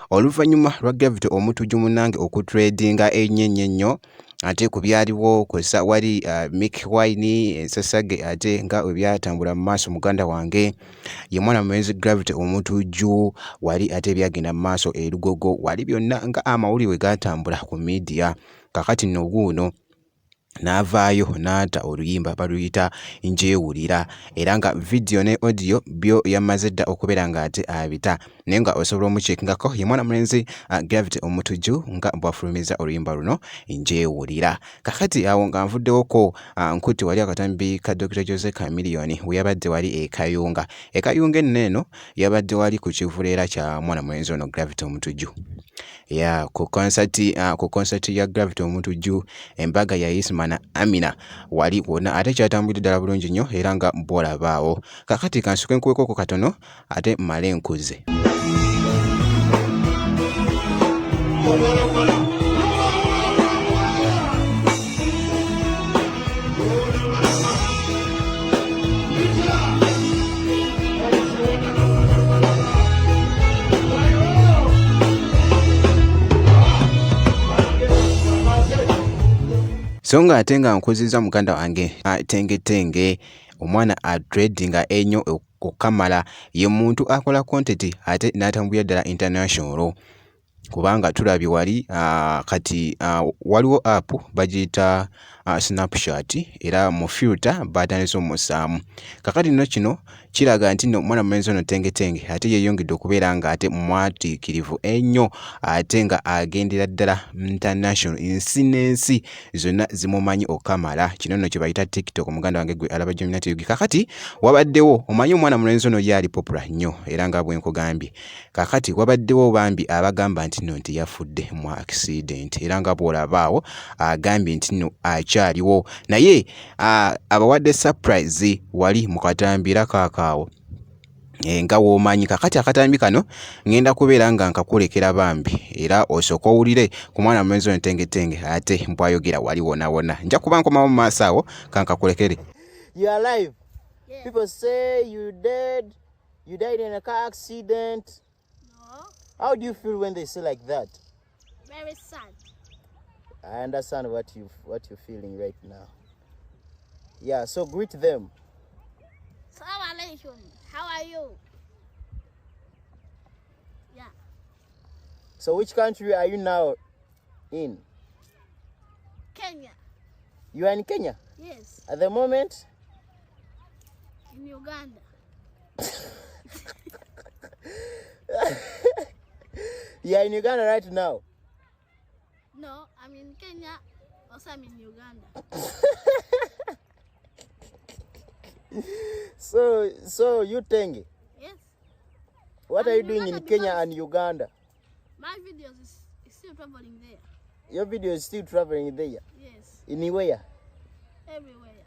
Oluvannyuma lwa Gravity Omutujju munnange okutradinga ennyo ate ku byaliwo kw'ossa wali Mick Wine ensasage ate nga bwe byatambula mu maaso muganda wange ye mwana mulenzi Gravity Omutujju wali ate byagenda mu maaso erugogo wali byonna nga amawulire we gatambula ku media kakati nno guuno n'avaayo n'ata oluyimba baluyita Njeewulira era nga video ne audio byo yamaze dda okubeera ng'ate abita naye nga osobola omuceekingako ye mwana mulenzi Gravity Omutujju nga bw'afulumiza oluyimba luno Njeewulira. Kakati awo nga nvuddewoko nkutte wali akatambi ka Dr. Jose Chameleone we yabadde wali e Kayunga. E Kayunga eno yabadde wali ku kivuleera kya mwana mulenzi ono Gravity Omutujju. Ku concert ya Gravity Omutujju embaga ya Ismana Amina wali wonna ate kyatambulidde ddala bulungi nnyo era nga bw'olabaawo. Kakati kansuke nkuweeko katono ate mmale nkuze. So nga ate nga nkuzizza muganda wange tengetenge omwana atradinga ennyo okukamala ye muntu akola content ate n'atambulira ddala international kubanga tulabye wali kati waliwo app bagiyita Snapchat era mu filter batandise omusaamu. Kakati nno kino kiraga nti nno mwana mulenzi ono tengetenge ate yeeyongedde okubeera nga ate mwatiikirivu ennyo ate nga agendera ddala international ensi n'ensi zonna zimumanyi okamala kino nno kye bayita TikTok muganda wange gwe alaba Jominati Yugi. Kakati wabaddewo omanyi omwana mulenzi ono yali popular nnyo era nga bwe nkugambye kakati wabaddewo bambi abagamba nti nno nti yafudde mu accident era nga bw'olabaawo agambye nti nno akyaliwo naye abawadde surprise wali mu katambira kaakaawo nga w'omanyi kakati akatambi kano ngenda kubeera nga nkakulekera bambi era osooka owulire ku mwana mulenzi ono tengetenge ate mbwayogera wali wonna nja kuba nkomawo mu maaso awo kankakulekere. You are alive? Yeah. People say you died in a car accident. No, How do you feel when they say like that? very sad. I understand what you're feeling right now. Yeah, so greet them. Assalamu alaikum. How are you? Yeah, So which country are you now in? Kenya. You are in Kenya Yes, at the moment? in Uganda. You are in Uganda right now. No, I'm in Kenya. Also, I'm in Uganda. So you Tenge, Yes, what I'm are you in doing in Uganda Kenya because- and Uganda? my videos is still traveling there. Your video is still traveling there. Yes, In where? everywhere.